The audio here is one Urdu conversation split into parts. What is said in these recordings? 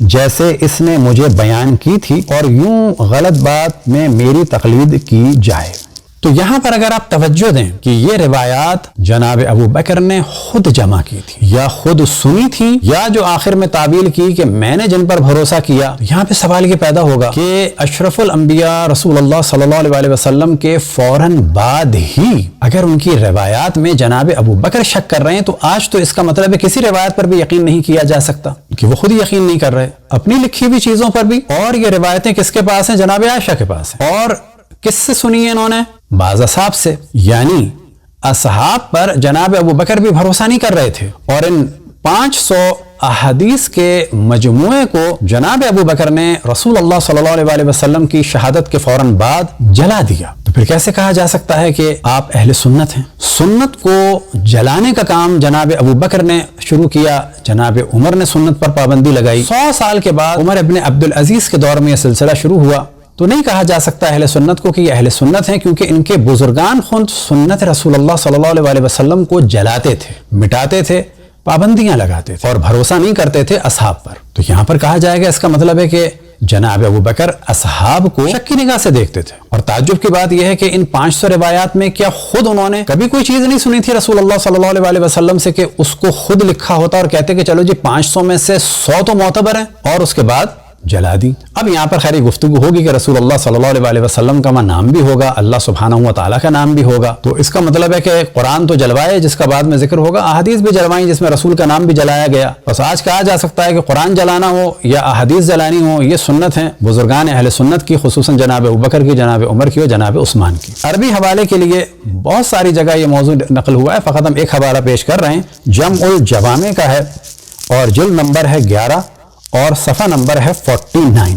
جیسے اس نے مجھے بیان کی تھی اور یوں غلط بات میں میری تقلید کی جائے۔ تو یہاں پر اگر آپ توجہ دیں کہ یہ روایات جناب ابو بکر نے خود جمع کی تھی یا خود سنی تھی یا جو آخر میں تعبیر کی کہ میں نے جن پر بھروسہ کیا، یہاں پہ سوال یہ پیدا ہوگا کہ اشرف الانبیاء رسول اللہ صلی اللہ علیہ وسلم کے فوراً بعد ہی اگر ان کی روایات میں جناب ابو بکر شک کر رہے ہیں تو آج تو اس کا مطلب ہے کسی روایت پر بھی یقین نہیں کیا جا سکتا کہ وہ خود یقین نہیں کر رہے اپنی لکھی ہوئی چیزوں پر بھی۔ اور یہ روایتیں کس کے پاس ہیں؟ جناب عائشہ کے پاس ہیں۔ اور کس سے سنی ہے انہوں نے؟ بعض اصحاب سے، یعنی اصحاب پر جناب ابو بکر بھی بھروسہ نہیں کر رہے تھے، اور ان 500 احادیث کے مجموعے کو جناب ابو بکر نے رسول اللہ صلی اللہ علیہ وسلم کی شہادت کے فوراً بعد جلا دیا۔ تو پھر کیسے کہا جا سکتا ہے کہ آپ اہل سنت ہیں؟ سنت کو جلانے کا کام جناب ابو بکر نے شروع کیا، جناب عمر نے سنت پر پابندی لگائی، 100 سال کے بعد عمر ابن عبدالعزیز کے دور میں یہ سلسلہ شروع ہوا۔ تو نہیں کہا جا سکتا اہل سنت کو کہ یہ اہل سنت ہیں، کیونکہ ان کے بزرگان خود سنت رسول اللہ صلی اللہ علیہ وسلم کو جلاتے تھے، مٹاتے تھے، پابندیاں لگاتے تھے اور بھروسہ نہیں کرتے تھے اصحاب پر۔ تو یہاں پر کہا جائے گا اس کا مطلب ہے کہ جناب ابو بکر اصحاب کو شک کی نگاہ سے دیکھتے تھے۔ اور تعجب کی بات یہ ہے کہ ان 500 روایات میں کیا خود انہوں نے کبھی کوئی چیز نہیں سنی تھی رسول اللہ صلی اللہ علیہ وسلم سے کہ اس کو خود لکھا ہوتا اور کہتے کہ چلو جی 500 میں سے 100 تو معتبر ہیں اور اس کے بعد جلا دی؟ اب یہاں پر خیری گفتگو ہوگی کہ رسول اللہ صلی اللہ علیہ وسلم کا نام بھی ہوگا، اللہ سبحانہ و تعالیٰ کا نام بھی ہوگا، تو اس کا مطلب ہے کہ قرآن تو جلوائے جس کا بعد میں ذکر ہوگا، احادیث بھی جلوائیں جس میں رسول کا نام بھی جلایا گیا۔ بس آج کہا جا سکتا ہے کہ قرآن جلانا ہو یا احادیث جلانی ہو، یہ سنت ہیں بزرگان اہل سنت کی، خصوصاً جناب ابوبکر کی، جناب عمر کی اور جناب عثمان کی۔ عربی حوالے کے لیے بہت ساری جگہ یہ موضوع نقل ہوا ہے، فقط ہم ایک حوالہ پیش کر رہے ہیں، جمع الجوامع کا ہے اور جلد نمبر ہے 11 اور صفحہ نمبر ہے 49۔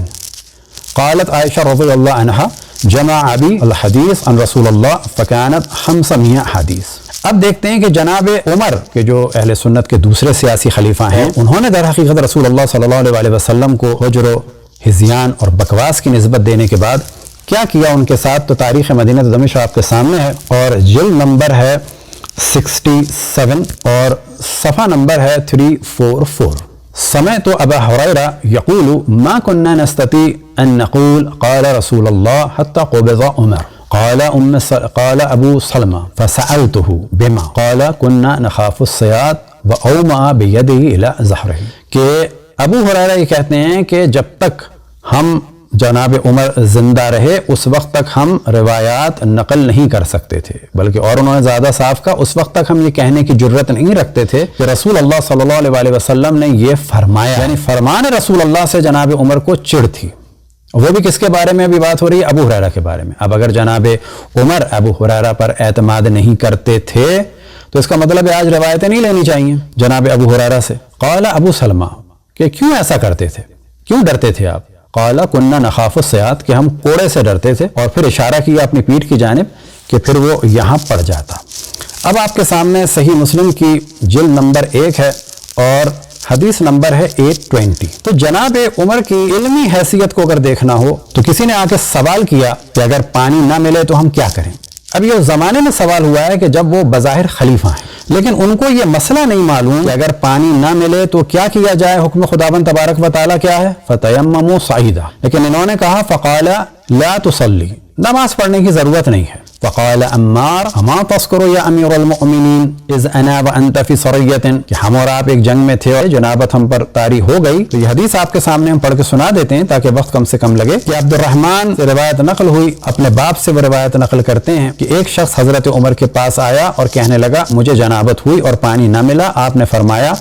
قالت عائشہ رضی اللہ عنہا جمع ابی الحدیث عن رسول اللہ فکانت 500 حدیث۔ اب دیکھتے ہیں کہ جناب عمر کے جو اہل سنت کے دوسرے سیاسی خلیفہ ہیں، انہوں نے در حقیقت رسول اللہ صلی اللہ علیہ وسلم کو حجر و ہذیان اور بکواس کی نسبت دینے کے بعد کیا کیا ان کے ساتھ، تو تاریخ مدینہ دمشق آپ کے سامنے ہے اور جلد نمبر ہے 67 اور صفحہ نمبر ہے 344۔ سمعت ابا ہریرہ یقول ما كنا نستطيع ان نقول قال رسول الله حتى قبض عمر قال ابو سلمہ فسألته بما قال كنا نخاف الصياط واومأ بيده الى ظهره، کہ ابو ہریرہ یہ کہتے ہیں کہ جب تک ہم جناب عمر زندہ رہے اس وقت تک ہم روایات نقل نہیں کر سکتے تھے، بلکہ اور انہوں نے زیادہ صاف کہا اس وقت تک ہم یہ کہنے کی جرت نہیں رکھتے تھے کہ رسول اللہ صلی اللہ علیہ وسلم نے یہ فرمایا، یعنی فرمان رسول اللہ سے جناب عمر کو چڑ تھی۔ وہ بھی کس کے بارے میں ابھی بات ہو رہی ہے؟ ابو ہریرہ کے بارے میں۔ اب اگر جناب عمر ابو ہریرہ پر اعتماد نہیں کرتے تھے تو اس کا مطلب ہے آج روایتیں نہیں لینی چاہیے جناب ابو ہریرہ سے۔ قال ابو سلمہ، کہ کیوں ایسا کرتے تھے، کیوں ڈرتے تھے آپ؟ قال كنا نخاف الصياط، کہ ہم کوڑے سے ڈرتے تھے، اور پھر اشارہ کیا اپنی پیٹھ کی جانب کہ پھر وہ یہاں پڑ جاتا۔ اب آپ کے سامنے صحیح مسلم کی جلد نمبر 1 ہے اور حدیث نمبر ہے 820۔ تو جناب عمر کی علمی حیثیت کو اگر دیکھنا ہو تو کسی نے آ کے سوال کیا کہ اگر پانی نہ ملے تو ہم کیا کریں؟ اب یہ اس زمانے میں سوال ہوا ہے کہ جب وہ بظاہر خلیفہ ہیں، لیکن ان کو یہ مسئلہ نہیں معلوم کہ اگر پانی نہ ملے تو کیا کیا جائے، حکم خداوند تبارک و تعالیٰ کیا ہے؟ فَتَيَمَّمُوا صَعِيدًا، لیکن انہوں نے کہا فَقَالَ لَا تُصَلِّ، نماز پڑھنے کی ضرورت نہیں ہے۔ فقال عمار اما تذکر یا امیر المؤمنین اذ انا وانت فی سریۃ، کہ ہم اور آپ ایک جنگ میں تھے اور جنابت ہم پر طاری ہو گئی۔ تو یہ حدیث آپ کے سامنے ہم پڑھ کے سنا دیتے ہیں تاکہ وقت کم سے کم لگے، کہ عبد الرحمن سے روایت نقل ہوئی، اپنے باپ سے وہ روایت نقل کرتے ہیں کہ ایک شخص حضرت عمر کے پاس آیا اور کہنے لگا مجھے جنابت ہوئی اور پانی نہ ملا، آپ نے فرمایا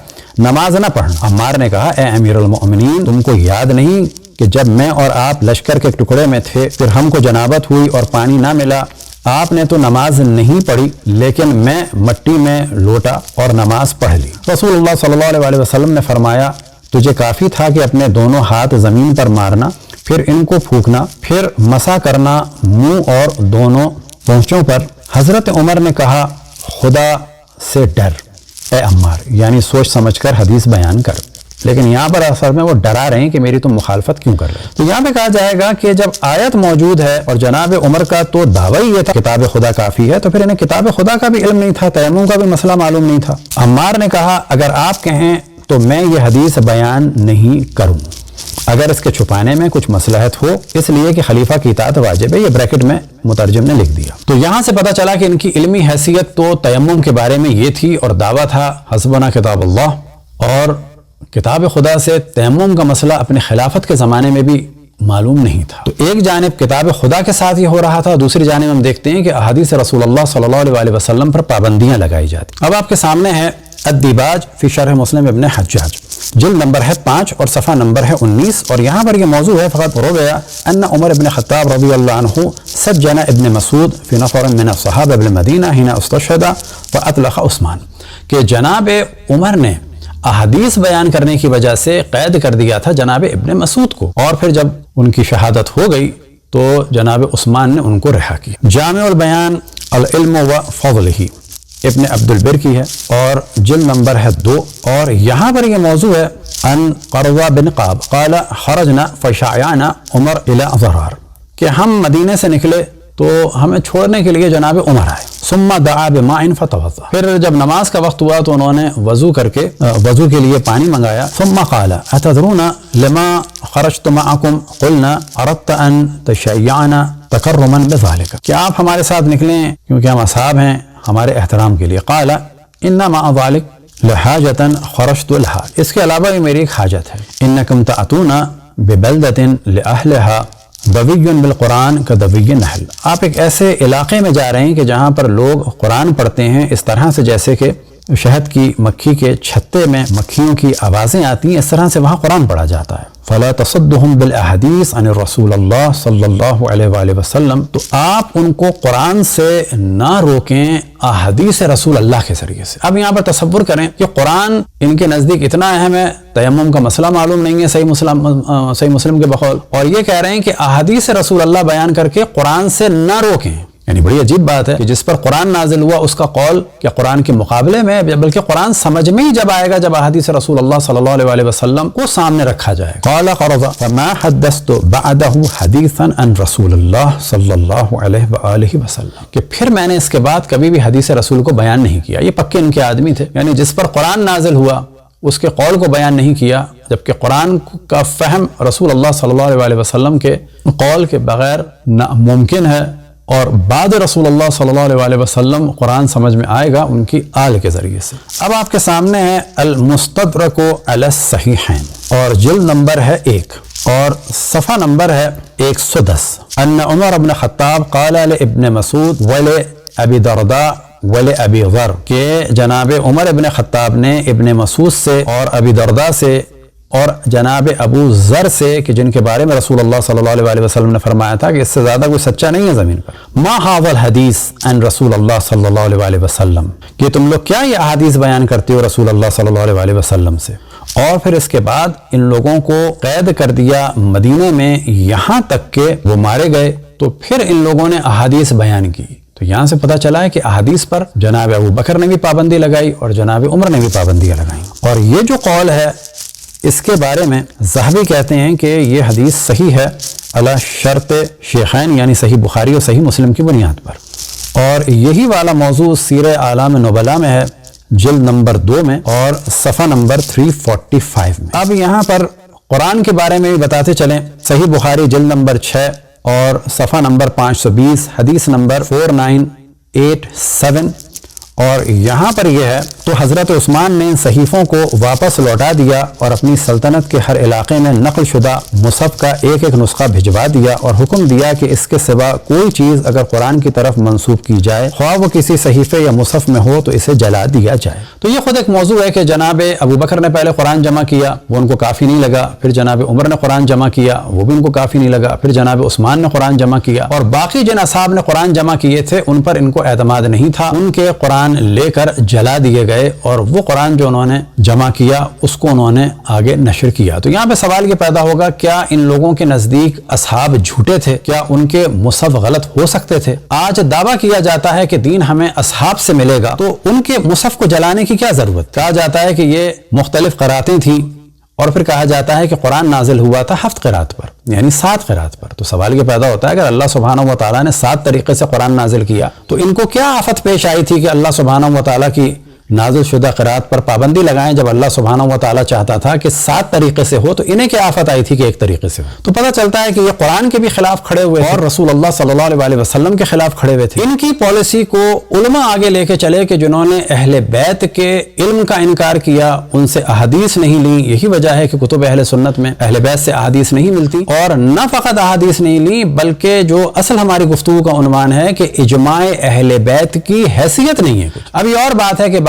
نماز نہ پڑھنا۔ عمار نے کہا اے امیر المؤمنین، تم کو یاد نہیں کہ جب میں اور آپ لشکر کے ٹکڑے میں تھے، پھر ہم کو جنابت ہوئی اور پانی نہ ملا، آپ نے تو نماز نہیں پڑھی لیکن میں مٹی میں لوٹا اور نماز پڑھ لی۔ رسول اللہ صلی اللہ علیہ وسلم نے فرمایا تجھے کافی تھا کہ اپنے دونوں ہاتھ زمین پر مارنا، پھر ان کو پھونکنا، پھر مسا کرنا منہ اور دونوں پونچھوں پر۔ حضرت عمر نے کہا خدا سے ڈر اے عمار، یعنی سوچ سمجھ کر حدیث بیان کر، لیکن یہاں پر اثر میں وہ ڈرا رہے ہیں کہ میری تم مخالفت کیوں کر رہے ہیں۔ تو یہاں پہ کہا جائے گا کہ جب آیت موجود ہے اور جناب عمر کا تو دعویٰ یہ تھا کتاب خدا کافی ہے، تو پھر انہیں کتاب خدا کا بھی علم نہیں تھا، تیمم کا بھی مسئلہ معلوم نہیں تھا۔ عمار نے کہا اگر آپ کہیں تو میں یہ حدیث بیان نہیں کروں۔ اگر اس کے چھپانے میں کچھ مصلحت ہو اس لیے کہ خلیفہ کی اطاعت واجب ہے. یہ بریکٹ میں مترجم نے لکھ دیا. تو یہاں سے پتہ چلا کہ ان کی علمی حیثیت تو تیمم کے بارے میں یہ تھی اور دعویٰ تھا حسبنا کتاب اللہ، اور کتاب خدا سے تیمم کا مسئلہ اپنے خلافت کے زمانے میں بھی معلوم نہیں تھا. تو ایک جانب کتاب خدا کے ساتھ یہ ہو رہا تھا، دوسری جانب ہم دیکھتے ہیں کہ احادیث رسول اللہ صلی اللہ علیہ وسلم پر پابندیاں لگائی جاتی. اب آپ کے سامنے ہے الدیباج فی شرح مسلم ابن حجاج، جلد نمبر ہے 5 اور صفحہ نمبر ہے 19، اور یہاں پر یہ موضوع ہے فقط رویا ان عمر ابن خطاب رضی اللہ عنہ سجن ابن مسعود فی نفر من الصحابہ بالمدینہ حین استشهد واطلق عثمان، کہ جناب عمر نے احادیث بیان کرنے کی وجہ سے قید کر دیا تھا جناب ابن مسعود کو، اور پھر جب ان کی شہادت ہو گئی تو جناب عثمان نے ان کو رہا کیا. جامع البیان العلم و فضلہ ابن عبد البر کی ہے اور جلد نمبر ہے 2، اور یہاں پر یہ موضوع ہے ان قرضہ بن قاب قال خرجنا فشایعنا عمر الى ضرار، کہ ہم مدینے سے نکلے تو ہمیں چھوڑنے کے لیے جناب عمر آئے. ثم دعا بماء فتوضا، پھر جب نماز کا وقت ہوا تو انہوں نے وضو کر کے وضو کے لیے پانی منگایا. ثم قال اتدرون لما خرجت معكم قلنا اردت ان تشيعنا تكرما بذلك، کہ آپ ہمارے ساتھ نکلیں کیونکہ ہم اصحاب ہیں ہمارے احترام کے لیے. قال انما ذلك لحاجة خرجت لها، اس کے علاوہ یہ میری ایک حاجت ہے. انکم تأتون ببلدة لأهلها دوی بالقرآن کا دوی نحل، آپ ایک ایسے علاقے میں جا رہے ہیں کہ جہاں پر لوگ قرآن پڑھتے ہیں اس طرح سے جیسے کہ شہد کی مکھی کے چھتے میں مکھیوں کی آوازیں آتی ہیں، اس طرح سے وہاں قرآن پڑھا جاتا ہے. فلا تصدهم بالاحادیث عن الرسول اللہ صلی اللہ علیہ وآلہ وسلم، تو آپ ان کو قرآن سے نہ روکیں احادیث رسول اللہ کے ذریعے سے. اب یہاں پر تصور کریں کہ قرآن ان کے نزدیک اتنا اہم ہے، تیمم کا مسئلہ معلوم نہیں ہے صحیح مسلم کے بقول، اور یہ کہہ رہے ہیں کہ احادیث رسول اللہ بیان کر کے قرآن سے نہ روکیں. یعنی بڑی عجیب بات ہے کہ جس پر قرآن نازل ہوا اس کا قول کہ قرآن کے مقابلے میں، بلکہ قرآن سمجھ میں ہی جب آئے گا جب احادیث رسول اللہ صلی اللہ علیہ وسلم کو سامنے رکھا جائے. قال قرضہ فما حدثت بعدہ حدیثا عن رسول اللہ صلی اللہ علیہ وآلہ وسلم، کہ پھر میں نے اس کے بعد کبھی بھی حدیث رسول کو بیان نہیں کیا. یہ پکے ان کے آدمی تھے، یعنی جس پر قرآن نازل ہوا اس کے قول کو بیان نہیں کیا، جبکہ قرآن کا فہم رسول اللہ صلی اللہ علیہ وسلم کے قول کے بغیر ناممکن ہے، اور بعد رسول اللہ صلی اللہ علیہ وسلم قرآن سمجھ میں آئے گا ان کی آل کے ذریعے سے. اب آپ کے سامنے ہے المستدرک علی الصحیحین اور جلد نمبر ہے 1 اور صفحہ نمبر ہے 110. ان عمر بن خطاب قال لابن مسعود ولابی درداء ولابی ذر، کہ جناب عمر ابن خطاب نے ابن مسعود سے اور ابی درداء سے اور جناب ابو ذر سے، کہ جن کے بارے میں رسول اللہ صلی اللہ علیہ وسلم نے فرمایا تھا کہ اس سے زیادہ کوئی سچا نہیں ہے زمین پر. ما هذا الحدیث عن رسول اللہ صلی اللہ علیہ وسلم، کہ تم لوگ کیا یہ احادیث بیان کرتے ہو رسول اللہ صلی اللہ علیہ وسلم سے. اور پھر اس کے بعد ان لوگوں کو قید کر دیا مدینے میں یہاں تک کہ وہ مارے گئے. تو پھر ان لوگوں نے احادیث بیان کی. تو یہاں سے پتہ چلا ہے کہ احادیث پر جناب ابو بکر نے بھی پابندی لگائی اور جناب عمر نے بھی پابندیاں لگائیں. اور یہ جو قول ہے اس کے بارے میں ذہبی کہتے ہیں کہ یہ حدیث صحیح ہے علی شرط شیخین، یعنی صحیح بخاری اور صحیح مسلم کی بنیاد پر. اور یہی والا موضوع سیر اعلام نبلاء میں ہے جلد نمبر 2 میں اور صفحہ نمبر 345 میں. اب یہاں پر قرآن کے بارے میں بھی بتاتے چلیں. صحیح بخاری جلد نمبر 6 اور صفحہ نمبر 520 حدیث نمبر 4987. اور یہاں پر یہ ہے تو حضرت عثمان نے صحیفوں کو واپس لوٹا دیا اور اپنی سلطنت کے ہر علاقے میں نقل شدہ مصحف کا ایک ایک نسخہ بھجوا دیا اور حکم دیا کہ اس کے سوا کوئی چیز اگر قرآن کی طرف منسوب کی جائے، خواہ وہ کسی صحیفے یا مصحف میں ہو، تو اسے جلا دیا جائے. تو یہ خود ایک موضوع ہے کہ جناب ابو بکر نے پہلے قرآن جمع کیا، وہ ان کو کافی نہیں لگا. پھر جناب عمر نے قرآن جمع کیا، وہ بھی ان کو کافی نہیں لگا. پھر جناب عثمان نے قرآن جمع کیا، اور باقی جن اصحاب نے قرآن جمع کیے تھے ان پر ان کو اعتماد نہیں تھا. ان کے قرآن لے کر جلا دیے گئے اور وہ قرآن جو انہوں نے جمع کیا اس کو انہوں نے آگے نشر کیا. تو یہاں پہ سوال یہ پیدا ہوگا، کیا ان لوگوں کے نزدیک اصحاب جھوٹے تھے؟ کیا ان کے مصحف غلط ہو سکتے تھے؟ آج دعویٰ کیا جاتا ہے کہ دین ہمیں اصحاب سے ملے گا، تو ان کے مصحف کو جلانے کی کیا ضرورت؟ کہا جاتا ہے کہ یہ مختلف قراتیں تھیں، اور پھر کہا جاتا ہے کہ قرآن نازل ہوا تھا 7 قرات پر، یعنی 7 قرات پر. تو سوال یہ پیدا ہوتا ہے اگر اللہ سبحانہ و تعالیٰ نے 7 طریقے سے قرآن نازل کیا تو ان کو کیا آفت پیش آئی تھی کہ اللہ سبحانہ و تعالیٰ کی نازل شدہ قرات پر پابندی لگائیں جب اللہ سبحانہ و تعالیٰ چاہتا تھا کہ 7 طریقے سے ہو، تو انہیں کیا آفت آئی تھی کہ ایک طریقے سے ہو؟ تو پتہ چلتا ہے کہ یہ قرآن کے بھی خلاف کھڑے ہوئے اور رسول اللہ صلی اللہ علیہ وسلم کے خلاف کھڑے ہوئے تھے۔ ان کی پالیسی کو علماء آگے لے کے چلے کہ جنہوں نے اہل بیت کے علم کا انکار کیا، ان سے احادیث نہیں لی۔ یہی وجہ ہے کہ کتب اہل سنت میں اہل بیت سے احادیث نہیں ملتی، اور نہ فقط احادیث نہیں لی بلکہ جو اصل ہماری گفتگو کا عنوان ہے کہ اجماع اہل بیت کی حیثیت نہیں ہے کچھ۔ اب یہ اور بات ہے کہ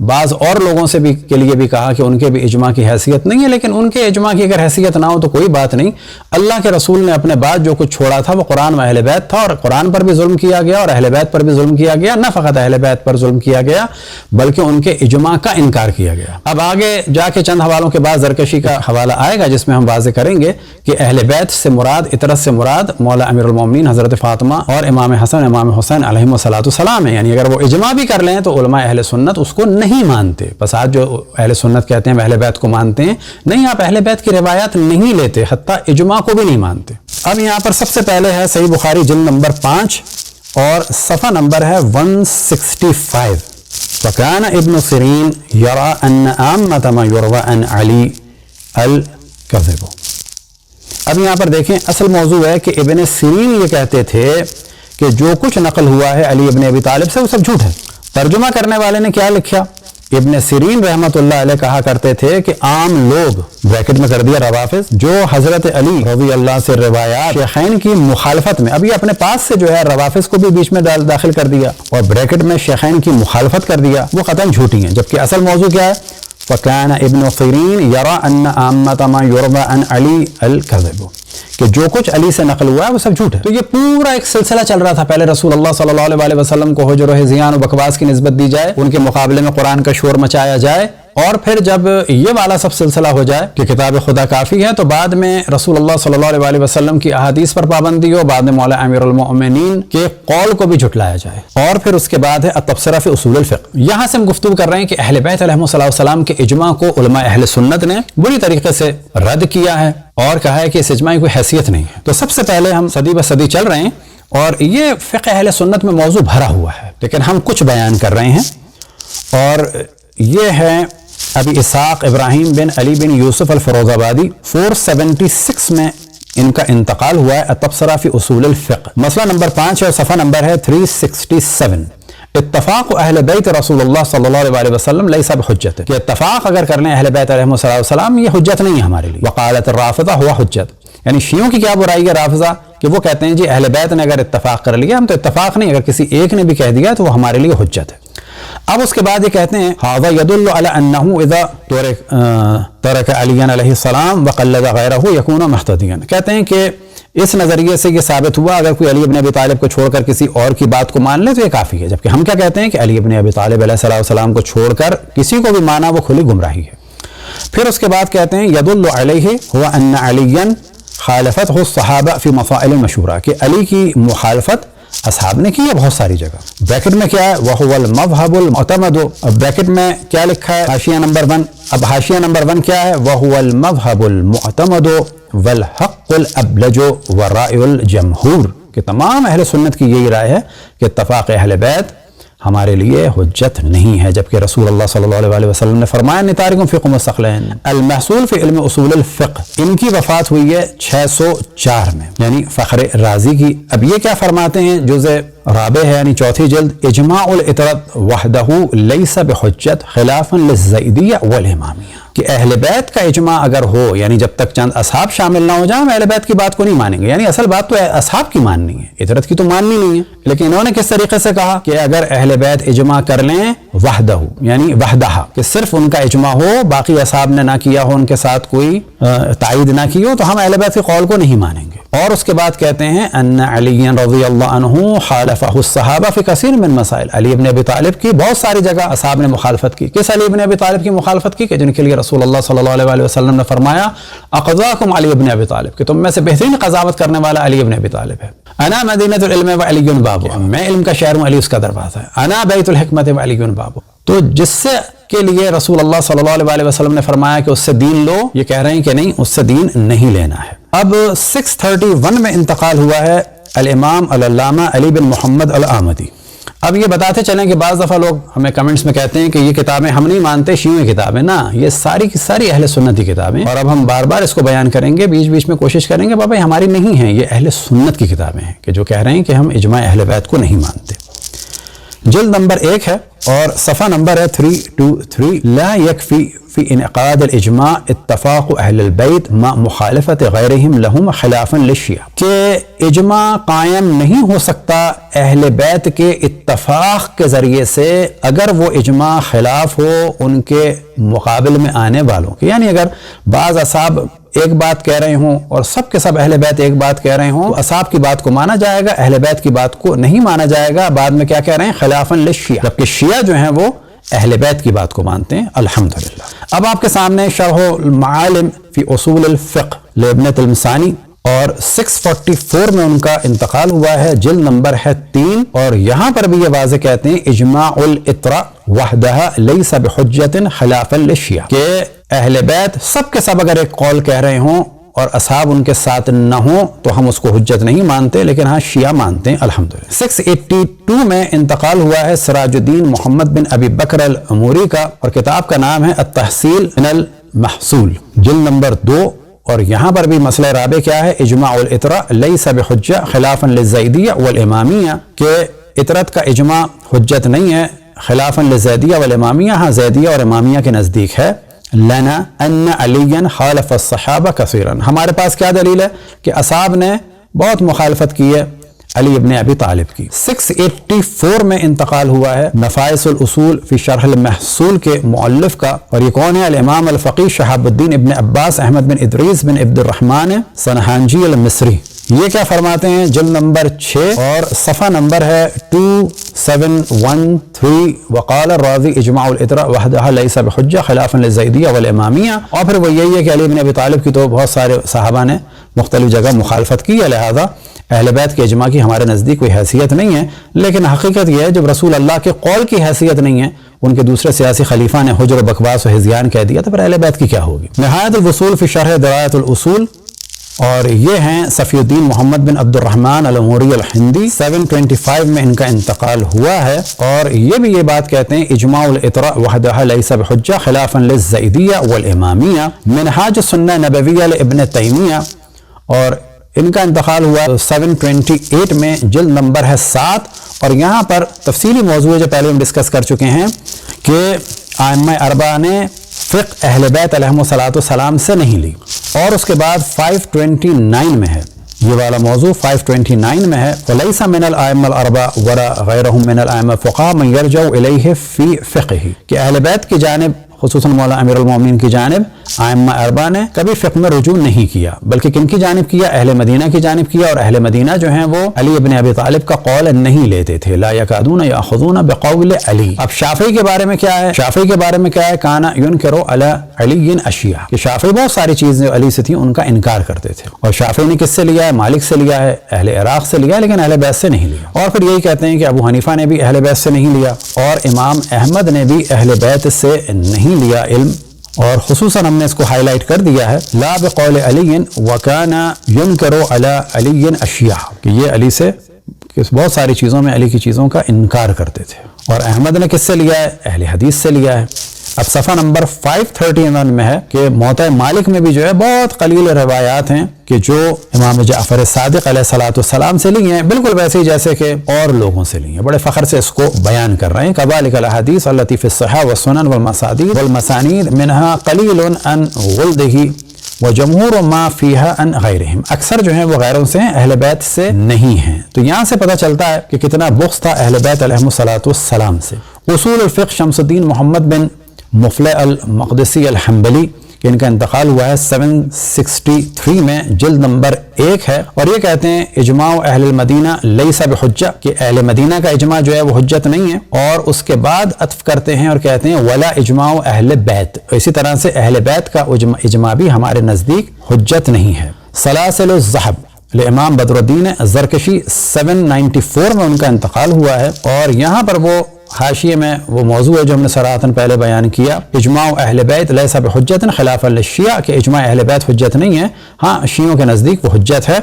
بعض اور لوگوں سے بھی کے لیے بھی کہا کہ ان کے بھی اجماع کی حیثیت نہیں ہے، لیکن ان کے اجماع کی اگر حیثیت نہ ہو تو کوئی بات نہیں۔ اللہ کے رسول نے اپنے بعد جو کچھ چھوڑا تھا وہ قرآن و اہل بیت تھا، اور قرآن پر بھی ظلم کیا گیا اور اہل بیت پر بھی ظلم کیا گیا۔ نہ فقط اہل بیت پر ظلم کیا گیا بلکہ ان کے اجماع کا انکار کیا گیا۔ اب آگے جا کے چند حوالوں کے بعد زرکشی کا حوالہ آئے گا جس میں ہم واضح کریں گے کہ اہل بیت سے مراد، اطرت سے مراد مولا امیر المومنین حضرت فاطمہ اور امام حسن امام حسین علیہم السلام ہے۔ یعنی اگر وہ اجماع بھی کر لیں تو علماء اہل سنت اس کو نہیں مانتے۔ بس آج جو اہل سنت کہتے ہیں اہل بیت کو مانتے ہیں، نہیں، آپ اہل بیت کی روایات نہیں لیتے، حتیٰ اجماع کو بھی نہیں مانتے۔ اب یہاں پر سب سے پہلے ہے صحیح بخاری جلد نمبر 5 اور صفحہ نمبر ہے 165۔ وَكَانَ ابن سیرین یرا ان عامۃ ما یروى عن علی الکذب۔ اب یہاں پر دیکھیں، اصل موضوع ہے کہ ابن سیرین یہ کہتے تھے کہ جو کچھ نقل ہوا ہے علی ابن ابی طالب سے وہ سب جھوٹ ہے۔ ترجمہ کرنے والے نے کیا لکھا؟ ابن سیرین رحمۃ اللہ علیہ کہا کرتے تھے کہ عام لوگ، بریکٹ میں کر دیا روافض، جو حضرت علی رضی اللہ سے روایات شیخین کی مخالفت میں، اب یہ اپنے پاس سے جو ہے روافض کو بھی بیچ میں داخل کر دیا اور بریکٹ میں شیخین کی مخالفت کر دیا، وہ قطعاً جھوٹی ہیں، جبکہ اصل موضوع کیا ہے؟ وَكَانَ ابن سیرین یرا ان عامۃ ما یروى عن علی الکذب، کہ جو کچھ علی سے نقل ہوا ہے وہ سب جھوٹ ہے۔ تو یہ پورا ایک سلسلہ چل رہا تھا، پہلے رسول اللہ صلی اللہ علیہ وسلم کو حجر و ہذیان و بکواس کی نسبت دی جائے، ان کے مقابلے میں قرآن کا شور مچایا جائے، اور پھر جب یہ والا سب سلسلہ ہو جائے کہ کتاب خدا کافی ہے، تو بعد میں رسول اللہ صلی اللہ علیہ وسلم کی احادیث پر پابندی ہو، بعد میں مولا امیر المؤمنین کے قول کو بھی جھٹلایا جائے، اور پھر اس کے بعد ہے التبصرہ فی اصول الفقہ۔ یہاں سے ہم گفتگو کر رہے ہیں کہ اہل بیت علیہم السلام کے اجماع کو علماء اہل سنت نے بری طریقے سے رد کیا ہے اور کہا ہے کہ اس اجماع کی کوئی حیثیت نہیں ہے۔ تو سب سے پہلے ہم صدی بہ صدی چل رہے ہیں اور یہ فقہ اہل سنت میں موضوع بھرا ہوا ہے، لیکن ہم کچھ بیان کر رہے ہیں، اور یہ ہے ابی اسحاق ابراہیم بن علی بن یوسف الفروز آبادی، 476 میں ان کا انتقال ہوا ہے، التبصرہ فی اصول الفقہ، مسئلہ نمبر 5 ہے اور صفحہ نمبر ہے 367۔ اتفاق اہل بیت رسول اللہ صلی اللہ علیہ وسلم لیس بحجت، کہ اتفاق اگر کر لیں اہل بیت علیہم السلام یہ حجت نہیں ہے ہمارے لیے۔ وقالت الرافضہ ہوا حجت، یعنی شیعوں کی کیا برائی ہے رافضہ کہ وہ کہتے ہیں جی اہل بیت نے اگر اتفاق کر لیا، ہم تو اتفاق نہیں، اگر کسی ایک نے بھی کہہ دیا تو وہ ہمارے لیے حجت ہے۔ اب اس کے بعد یہ کہتے ہیں ھذا يدل على انه اذا ترك علی علیہ السلام وقلد غیرہ یکون مہتدیا، کہتے ہیں کہ اس نظریے سے یہ ثابت ہوا اگر کوئی علی ابن ابی طالب کو چھوڑ کر کسی اور کی بات کو مان لے تو یہ کافی ہے، جبکہ ہم کیا کہتے ہیں کہ علی ابن ابی طالب علیہ السلام کو چھوڑ کر کسی کو بھی مانا وہ کھلی گمراہی ہے۔ پھر اس کے بعد کہتے ہیں یدل علیہ هو ان علیا خالفته الصحابہ فی مسائل مشہورہ، کہ علی کی مخالفت اصحاب نے کی ہے بہت ساری جگہ۔ بریکٹ میں کیا ہے؟ وَهُوَ الْمَذْهَبُ الْمُعْتَمَدُ، اب بریکٹ میں کیا لکھا ہے؟ حاشیہ نمبر 1، اب حاشیہ نمبر 1 کیا ہے؟ وَهُوَ الْمَذْهَبُ الْمُعْتَمَدُ وَالْحَقُّ الْأَبْلَجُ وَرَائِعُ الْجَمْهُورِ، کہ تمام اہل سنت کی یہی رائے ہے کہ اتفاق اہل بیت ہمارے لیے حجت نہیں ہے، جبکہ رسول اللہ صلی اللہ علیہ وسلم نے فرمایا نتارکم فیکم الثقلین المحصول فی علم اصول الفقہ، ان کی وفات ہوئی ہے 604 میں، یعنی فخر رازی کی۔ اب یہ کیا فرماتے ہیں؟ جزء رابع ہے یعنی 4 جلد، اجماع الاطرت وحدہ لیس بحجت خلافا للزیدیہ والامامیہ، کہ اہل بیت کا اجماع اگر ہو، یعنی جب تک چند اصحاب شامل نہ ہو جائیں ہم اہل بیت کی بات کو نہیں مانیں گے، یعنی اصل بات تو اصحاب کی ماننی ہے، اطرت کی تو ماننی نہیں ہے۔ لیکن انہوں نے کس طریقے سے کہا کہ اگر اہل بیت اجماع کر لیں وحدہ، یعنی وحدہ، کہ صرف ان کا اجماع ہو، باقی اصحاب نے نہ کیا ہو، ان کے ساتھ کوئی تائید نہ کی ہو، تو ہم اہل بیت کے قول کو نہیں مانیں گے۔ اور اس کے بعد کہتے ہیں ان علی رضی اللہ عنہ خالفہ الصحابہ فی کثیر من مسائل، علی ابن ابی طالب کی بہت ساری جگہ اصحاب نے مخالفت کی۔ کس علی ابن ابی طالب کی مخالفت کی؟ کہ جن کے لیے رسول اللہ صلی اللہ علیہ وسلم نے فرمایا اقضاکم علی ابن ابی طالب، کہ تم میں سے بہترین قضاوت کرنے والا علی ابن ابی طالب ہے۔ انا مدینۃ العلم و علی بابہ، میں علم کا شہر ہوں، علی اس کا دروازہ ہے۔ انا بیت الحکمت و علی بابہ، تو جس سے کے لیے رسول اللہ صلی اللہ علیہ وسلم نے فرمایا کہ اس سے دین لو، یہ کہہ رہے ہیں کہ نہیں، اس سے دین نہیں لینا ہے۔ اب 631 میں انتقال ہوا ہے الامام العلامہ علی بن محمد الآمدی، اب یہ بتاتے چلیں کہ بعض دفعہ لوگ ہمیں کمنٹس میں کہتے ہیں کہ یہ کتابیں ہم نہیں مانتے، شیعوں کتابیں، نہ، یہ ساری کی ساری اہل سنت کی کتابیں، اور اب ہم بار بار اس کو بیان کریں گے، بیچ بیچ میں کوشش کریں گے بابا ہماری نہیں ہیں، یہ اہل سنت کی کتابیں ہیں کہ جو کہہ رہے ہیں کہ ہم اجماع اہل بیت کو نہیں مانتے۔ جلد نمبر 1 ہے اور صفحہ نمبر ہے 323، لا یکفی فی انعقاد الاجماع اتفاق اہل البیت مع مخالفت غیرہم لہم خلافا للشیعہ، کہ اجماع قائم نہیں ہو سکتا اہل بیت کے اتفاق کے ذریعے سے اگر وہ اجماع خلاف ہو ان کے مقابل میں آنے والوں کے، یعنی اگر بعض اصحاب ایک بات کہہ رہے ہوں اور سب کے سب اہل بیت ایک بات کہہ رہے ہوں، اصحاب کی بات کو مانا جائے گا، اہل بیت کی بات کو نہیں مانا جائے گا۔ بعد میں کیا کہہ رہے ہیں؟ خلافا للشیعہ، جبکہ شیعہ جو ہیں وہ اہل بیت کی بات کو مانتے ہیں، الحمدللہ۔ اب آپ کے سامنے شرح المعالم فی اصول الفقہ لابن تلمسانی، اور 644 میں ان کا انتقال ہوا ہے، جلد نمبر ہے 3، اور یہاں پر بھی یہ واضح کہتے ہیں اجماع الاتراء وحدہ لیس بحجت خلافا للشیعہ، کہ اہل بیت سب کے سب اگر ایک قول کہہ رہے ہوں اور اصحاب ان کے ساتھ نہ ہوں تو ہم اس کو حجت نہیں مانتے، لیکن ہاں شیعہ مانتے ہیں، الحمدللہ۔ 682 میں انتقال ہوا ہے سراج الدین محمد بن ابی بکر العموری کا، اور کتاب کا نام ہے التحصیل من المحصول، جلد نمبر 2، اور یہاں پر بھی مسئلہ رابع کیا ہے؟ اجماع الاتراء لیس بحجہ خلافا للزیدیہ والامامیہ، کہ اطرت کا اجماع حجت نہیں ہے خلافا للزیدیہ والامامیہ، ہاں زیدیہ اور امامیہ کے نزدیک ہے۔ لنا ان علی خالف الصحابہ کثیرا، ہمارے پاس کیا دلیل ہے کہ اصحاب نے بہت مخالفت کی ہے علی ابن ابی طالب کی۔ 684 میں انتقال ہوا ہے نفائس الاصول فی شرح المحصول کے مؤلف کا، اور یہ کون ہے؟ الامام الفقی شہاب الدین ابن عباس احمد بن ادریس بن عبد الرحمن سنہانجی المصری۔ یہ کیا فرماتے ہیں؟ جلد نمبر 6 اور صفحہ نمبر ہے 2713، وقال الراضی اجماع الاتراء وحدہ لیس بحجہ خلافا للزیدیہ والامامیہ، اور پھر وہ یہی ہے کہ علی بن ابی طالب کی تو بہت سارے صحابہ نے مختلف جگہ مخالفت کی ہے، لہذا اہل بیت کے اجماع کی ہمارے نزدیک کوئی حیثیت نہیں ہے۔ لیکن حقیقت یہ ہے جب رسول اللہ کے قول کی حیثیت نہیں ہے، ان کے دوسرے سیاسی خلیفہ نے حجر و بکواس و ہذیان کہہ دیا، تو پھر اہل بیت کی کیا ہوگی؟ نہایت الوصول فی شرح درایت الاصول، اور یہ ہیں صفی الدین محمد بن عبد الرحمن العموری الہندی، 725 میں ان کا انتقال ہوا ہے، اور یہ بھی یہ بات کہتے ہیں اجماع الاتراء وحدہ لیس بحجہ خلافا للزیدیہ والامامیہ، منہاج السنہ نبویہ لابن تیمیہ، اور ان کا انتقال ہوا 728 میں، جلد نمبر ہے 7، اور یہاں پر تفصیلی موضوع ہے جو پہلے ہم ڈسکس کر چکے ہیں کہ ائمہ اربعہ نے فقہ اہل بیت علیہم السلام سے نہیں لی، اور اس کے بعد 529 میں ہے یہ والا موضوع، 529 میں ہے وَلَيْسَ مِنَ الْأَئِمَّةِ الْأَرْبَعَةِ وَلَا غَيْرَهُم مِنَ الْأَئِمَّةِ الْفُقَهَاءِ مَن يَرْجَعُ إِلَيْهِ فِي فِقْهِهِ، کہ اہل بیت کی جانب خصوصاً مولا امیر المومنین کی جانب ائمہ اربعہ نے کبھی فقہ میں رجوع نہیں کیا، بلکہ کن کی جانب کیا؟ اہل مدینہ کی جانب کیا، اور اہل مدینہ جو ہیں وہ علی ابن ابی طالب کا قول نہیں لیتے تھے، لا یکادون یاخذون بقول علی۔ اب شافعی کے بارے میں کیا ہے؟ شافعی کے بارے میں کیا ہے؟ کانا ینکر علی علی اشیاء، کہ شافعی بہت ساری چیزیں علی سے تھیں ان کا انکار کرتے تھے، اور شافعی نے کس سے لیا ہے؟ مالک سے لیا ہے، اہل عراق سے لیا ہے، لیکن اہل بیت سے نہیں لیا، اور پھر یہی کہتے ہیں کہ ابو حنیفہ نے بھی اہل بیت سے نہیں لیا، اور امام احمد نے بھی اہل بیت سے نہیں لیا علم، اور خصوصاً ہم نے اس کو ہائی لائٹ کر دیا ہے لا بقول علی وکان ینکر علی علی اشیاء، کہ یہ علی سے بہت ساری چیزوں میں علی کی چیزوں کا انکار کرتے تھے، اور احمد نے کس سے لیا ہے؟ اہل حدیث سے لیا ہے۔ اب صفحہ نمبر 531 میں ہے کہ موطئ مالک میں بھی جو ہے بہت قلیل روایات ہیں کہ جو امام جعفر صادق علیہ السلام سے لی ہیں، بالکل ویسے ہی جیسے کہ اور لوگوں سے لی ہیں، بڑے فخر سے اس کو بیان کر رہے ہیں۔ کذالک الاحادیث التی فی الصحاح والسنن والمسادید والمسانید منها قلیل عن غلدہ وجمہور ما فیہا عن غیرہم، اکثر جو ہیں وہ غیروں سے ہیں، اہل بیت سے نہیں ہیں۔ تو یہاں سے پتہ چلتا ہے کہ کتنا بغض تھا اہل بیت علیہم السلام سے۔ اصول الفقہ شمس الدین محمد بن مفلح المقدسی الحنبلی، کہ ان کا انتقال ہوا ہے 763 میں، جلد نمبر 1 ہے، اور یہ کہتے ہیں اجماع اہل المدینہ لیس بحجہ، کہ اہل مدینہ کا اجماع جو ہے وہ حجت نہیں ہے، اور اس کے بعد عطف کرتے ہیں اور کہتے ہیں ولا اجماع اہل بیت، اسی طرح سے اہل بیت کا اجماع بھی ہمارے نزدیک حجت نہیں ہے۔ سلاسل الذهب امام بدر الدین زرکشی 794 میں ان کا انتقال ہوا ہے، اور یہاں پر وہ حاشیے میں وہ موضوع ہے جو ہم نے صراحتاً پہلے بیان کیا، اجماع اہل بیت لیس بحجت خلاف للشیعہ، کہ اجماع اہل بیت حجت نہیں ہے، ہاں شیعوں کے نزدیک وہ حجت ہے،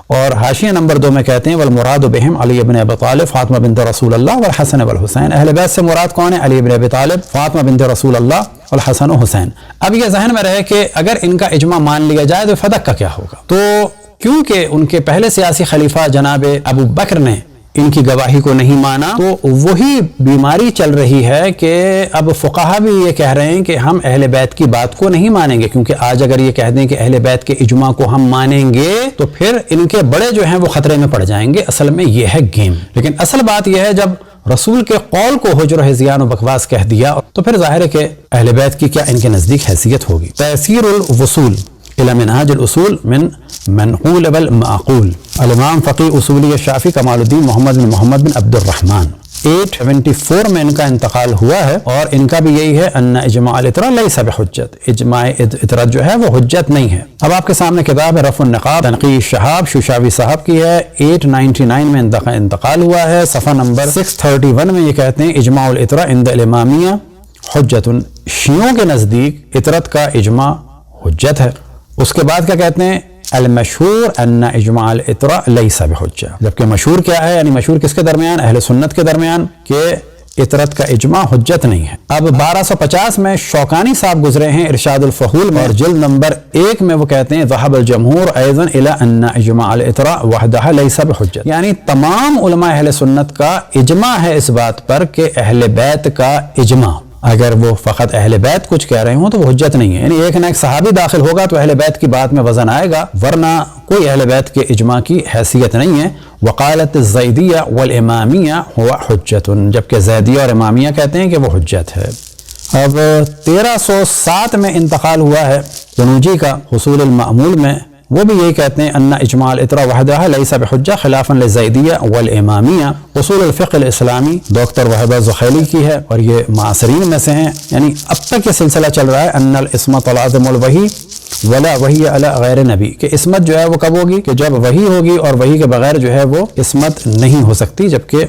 اور حاشیہ نمبر 2 میں کہتے ہیں والمراد بہم علی بن ابی طالب فاطمہ بنت رسول اللہ والحسن والحسین، اہل بیت سے مراد کون ہے؟ علی بن ابی طالب، فاطمہ بنت رسول اللہ والحسن و حسین۔ اب یہ ذہن میں رہے کہ اگر ان کا اجماع مان لیا جائے تو فدق کا کیا ہوگا؟ تو کیونکہ ان کے پہلے سیاسی خلیفہ جناب ابو بکر نے ان کی گواہی کو نہیں مانا، تو وہی بیماری چل رہی ہے کہ اب فقہا بھی یہ کہہ رہے ہیں کہ ہم اہل بیت کی بات کو نہیں مانیں گے، کیونکہ آج اگر یہ کہہ دیں کہ اہل بیت کے اجماع کو ہم مانیں گے تو پھر ان کے بڑے جو ہیں وہ خطرے میں پڑ جائیں گے۔ اصل میں یہ ہے گیم، لیکن اصل بات یہ ہے جب رسول کے قول کو حجر و ہذیان و بکواس کہہ دیا تو پھر ظاہر ہے کہ اہل بیت کی کیا ان کے نزدیک حیثیت ہوگی۔ تیسیر الوصول الى منہاج الاصول من منقول والمعقول، الامام فقی اصولی شافعی کمال الدین محمد بن عبد الرحمن، 874 میں ان کا انتقال ہوا ہے، اور ان کا بھی یہی ہے ان اجماع الاطراء لیس بحجت، اجماع اطراء جو ہے وہ حجت نہیں ہے۔ اب آپ کے سامنے کتاب ہے رفع النقاب تنقیح الشہاب شوشاوی صاحب کی ہے، 899 میں انتقال ہوا ہے، صفحہ نمبر 631 میں یہ کہتے ہیں اجماع الاطراء عند الامامیہ حجت، شیعوں کے نزدیک اطرت کا اجماع حجت ہے۔ اس کے بعد کیا کہتے ہیں المشہور ان اجماع الاطراء لیس بحجہ، جبکہ مشہور کیا ہے، یعنی مشہور کس کے درمیان؟ اہل سنت کے درمیان، کہ اطرت کا اجماع حجت نہیں ہے۔ اب 1250 میں شوکانی صاحب گزرے ہیں ارشاد الفحول میں، اور جلد نمبر 1 میں وہ کہتے ہیں ذهب الجمہور ایضا الى ان اجماع الاطراء وحدہ لیس بحجت، یعنی تمام علماء اہل سنت کا اجماع ہے اس بات پر کہ اہل بیت کا اجماع، اگر وہ فقط اہل بیت کچھ کہہ رہے ہوں تو وہ حجت نہیں ہے، یعنی ایک نہ ایک صحابی داخل ہوگا تو اہل بیت کی بات میں وزن آئے گا، ورنہ کوئی اہل بیت کے اجماع کی حیثیت نہیں ہے۔ وقالت الزیدیہ والامامیہ هو حجت، جبکہ زیدیہ اور امامیہ کہتے ہیں کہ وہ حجت ہے۔ اب 1307 میں انتقال ہوا ہے قنوجی کا حصول المعمول میں، وہ بھی یہی کہتے ہیں ان اجماع الاطراء وحدہ لیس بحجہ خلافا للزیدیہ والامامیہ۔ اصول الفقہ الاسلامی ڈاکٹر وہبہ زخیلی کی ہے، اور یہ معاصرین میں سے ہیں، یعنی اب تک یہ سلسلہ چل رہا ہے ان العصمۃ لازم الوحی ولا وحی علی غیر نبی، کہ عصمت جو ہے وہ کب ہوگی؟ کہ جب وحی ہوگی، اور وحی کے بغیر جو ہے وہ عصمت نہیں ہو سکتی، جبکہ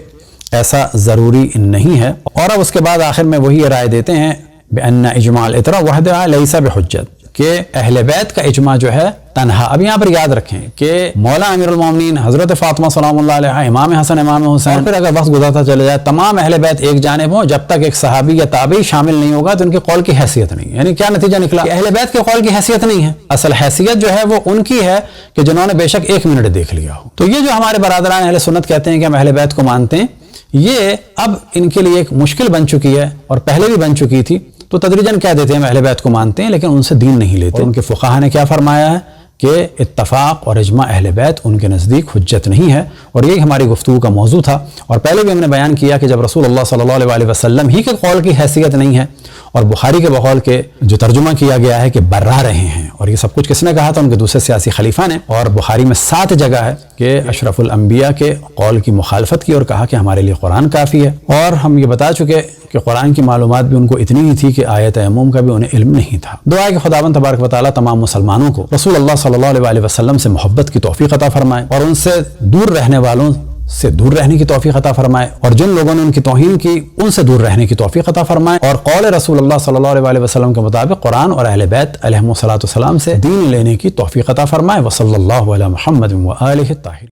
ایسا ضروری نہیں ہے۔ اور اب اس کے بعد آخر میں وہی رائے دیتے ہیں بان اجماع الاطراء وحدہ لیس بحجت، کہ اہل بیت کا اجماع جو ہے تنہا۔ اب یہاں پر یاد رکھیں کہ مولا امیر المومنین حضرت فاطمہ سلام اللہ علیہ، امام حسن، امام حسین، اور پھر اگر وقت گزرتا چلے جائے تمام اہل بیت ایک جانب ہوں، جب تک ایک صحابی یا تابعی شامل نہیں ہوگا تو ان کے قول کی حیثیت نہیں، یعنی کیا نتیجہ نکلا کہ اہل بیت کے قول کی حیثیت نہیں ہے، اصل حیثیت جو ہے وہ ان کی ہے کہ جنہوں نے بے شک 1 منٹ دیکھ لیا ہو۔ تو یہ جو ہمارے برادران اہل سنت کہتے ہیں کہ ہم اہل بیت کو مانتے ہیں، یہ اب ان کے لیے ایک مشکل بن چکی ہے، اور پہلے بھی بن چکی تھی، تو تدریجاً کہہ دیتے ہیں ہم اہل بیت کو مانتے ہیں لیکن ان سے دین نہیں لیتے۔ ان کے فقہا نے کیا فرمایا ہے کہ اتفاق اور اجماع اہل بیت ان کے نزدیک حجت نہیں ہے، اور یہی ہماری گفتگو کا موضوع تھا۔ اور پہلے بھی ہم نے بیان کیا کہ جب رسول اللہ صلی اللہ علیہ وسلم ہی کے قول کی حیثیت نہیں ہے، اور بخاری کے بقول کے جو ترجمہ کیا گیا ہے کہ برا رہے ہیں، اور یہ سب کچھ کس نے کہا تھا؟ ان کے دوسرے سیاسی خلیفہ نے، اور بخاری میں 7 جگہ ہے کہ اشرف الانبیاء کے قول کی مخالفت کی اور کہا کہ ہمارے لیے قرآن کافی ہے۔ اور ہم یہ بتا چکے کہ قرآن کی معلومات بھی ان کو اتنی ہی تھی کہ آیت عموم کا بھی انہیں علم نہیں تھا۔ دعا ہے کہ خداوند تبارک و تعالیٰ تمام مسلمانوں کو رسول اللہ صلی اللہ علیہ وسلم سے محبت کی توفیق عطا فرمائے، اور ان سے دور رہنے والوں سے دور رہنے کی توفیق عطا فرمائے، اور جن لوگوں نے ان کی توہین کی ان سے دور رہنے کی توفیق عطا فرمائے، اور قول رسول اللہ صلی اللہ علیہ وسلم کے مطابق قرآن اور اہل بیت علیہم الصلوۃ والسلام سے دین لینے کی توفیق عطا فرمائے۔ وصلی اللہ علی محمد و آلہ الطاہرین۔